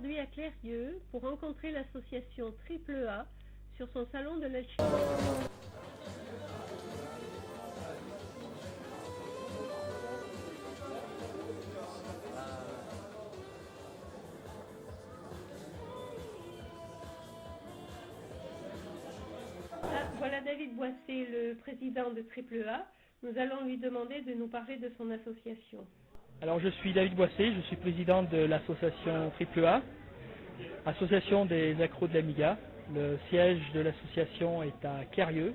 aujourd'hui à Clérieux pour rencontrer l'association AAA sur son salon de l'alchimie. Voilà David Boissé, le président de AAA. Nous allons lui demander de nous parler de son association. Alors je suis David Boissé, je suis président de l'association AAA, association des accros de l'Amiga. Le siège de l'association est à Clérieux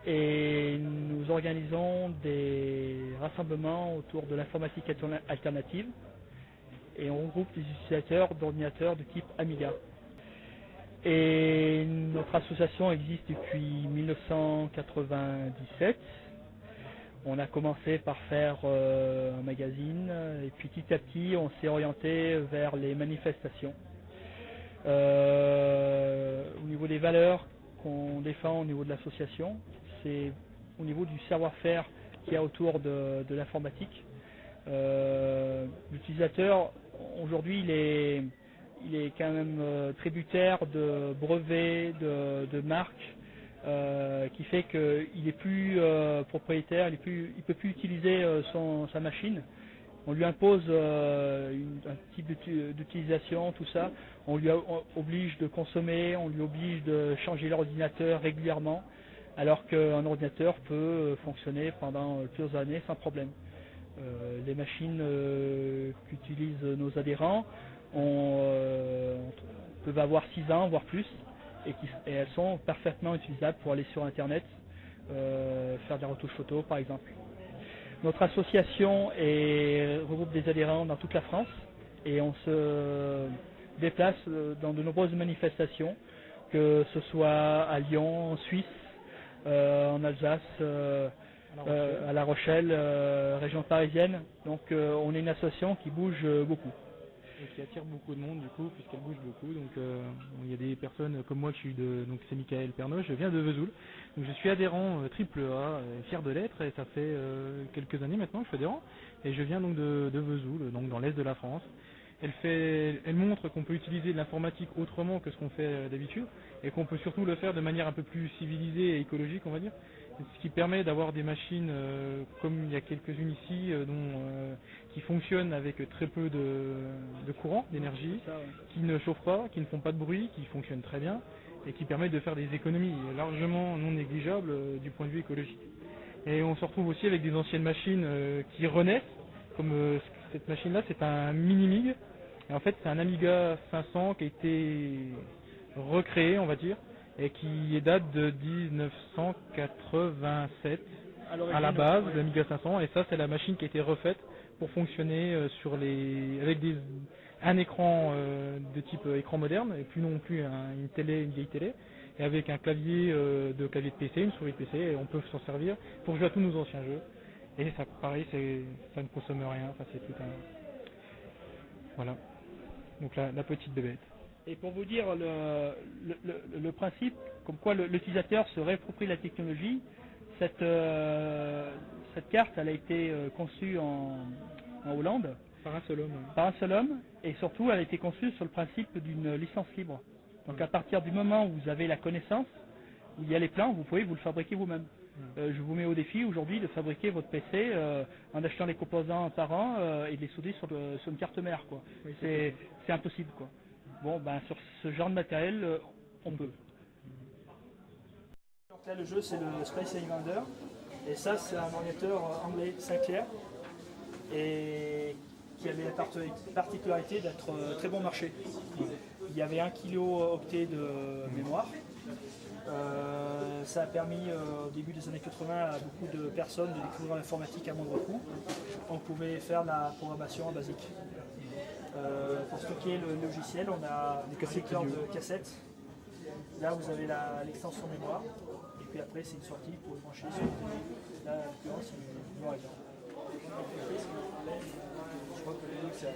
et nous organisons des rassemblements autour de l'informatique alternative et on regroupe des utilisateurs d'ordinateurs de type Amiga. Et notre association existe depuis 1997. On a commencé par faire un magazine et puis petit à petit on s'est orienté vers les manifestations. Au niveau des valeurs qu'on défend au niveau de l'association, c'est au niveau du savoir-faire qu'il y a autour de l'informatique. L'utilisateur aujourd'hui il est quand même tributaire de brevets, de marques, qui fait qu'il est plus propriétaire, il peut plus utiliser sa machine. On lui impose un type d'utilisation, tout ça. On lui oblige de consommer, on lui oblige de changer l'ordinateur régulièrement, alors qu'un ordinateur peut fonctionner pendant plusieurs années sans problème. Les machines qu'utilisent nos adhérents peuvent avoir 6 ans, voire plus, et elles sont parfaitement utilisables pour aller sur Internet, faire des retouches photos par exemple. Notre association regroupe des adhérents dans toute la France et on se déplace dans de nombreuses manifestations, que ce soit à Lyon, en Suisse, en Alsace, à La Rochelle, région parisienne. Donc on est une association qui bouge beaucoup. Et qui attire beaucoup de monde du coup, puisqu'elle bouge beaucoup. Donc il y a des personnes comme moi, donc c'est Michael Pernaut, je viens de Vesoul. Donc je suis adhérent AAA, fier de l'être, et ça fait quelques années maintenant que je suis adhérent. Et je viens donc de Vesoul, donc dans l'est de la France. Elle montre qu'on peut utiliser l'informatique autrement que ce qu'on fait d'habitude, et qu'on peut surtout le faire de manière un peu plus civilisée et écologique, on va dire. Ce qui permet d'avoir des machines comme il y a quelques-unes ici, qui fonctionnent avec très peu de courant, d'énergie, qui ne chauffent pas, qui ne font pas de bruit, qui fonctionnent très bien, et qui permettent de faire des économies largement non négligeables du point de vue écologique. Et on se retrouve aussi avec des anciennes machines qui renaissent, comme cette machine-là, c'est un mini-mig. Et en fait, c'est un Amiga 500 qui a été recréé, on va dire, et qui date de 1987 à la base, l'Amiga 500. Et ça, c'est la machine qui a été refaite pour fonctionner avec un écran de type écran moderne, et plus non plus une vieille télé, et avec un clavier de PC, une souris PC, et on peut s'en servir pour jouer à tous nos anciens jeux. Et ça, pareil, ça ne consomme rien. Enfin, c'est tout un... Voilà. Donc la petite bébête. Et pour vous dire le principe, comme quoi l'utilisateur se réapproprie la technologie, cette carte, elle a été conçue en Hollande. Par un seul homme. Par un seul homme, et surtout elle a été conçue sur le principe d'une licence libre. Donc à partir du moment où vous avez la connaissance, où il y a les plans, vous pouvez vous le fabriquer vous-même. Je vous mets au défi aujourd'hui de fabriquer votre PC en achetant les composants par an et de les solder sur une carte mère, quoi. Oui, c'est impossible, quoi. Bon, ben sur ce genre de matériel, on peut. Donc là, le jeu, c'est le Space Highlander, et ça, c'est un ordinateur anglais Sinclair, et qui avait la particularité d'être très bon marché. Il y avait 1 kilo-octet de mémoire. Ça a permis au début des années 80 à beaucoup de personnes de découvrir l'informatique à moindre coût. On pouvait faire de la programmation en basique. Pour stocker le logiciel, on a des lecteurs de cassettes. Là, vous avez l'extension mémoire. Et puis après, c'est une sortie pour le brancher sur le télé. Là, en l'occurrence, c'est une noir et blanc. Je crois que c'est un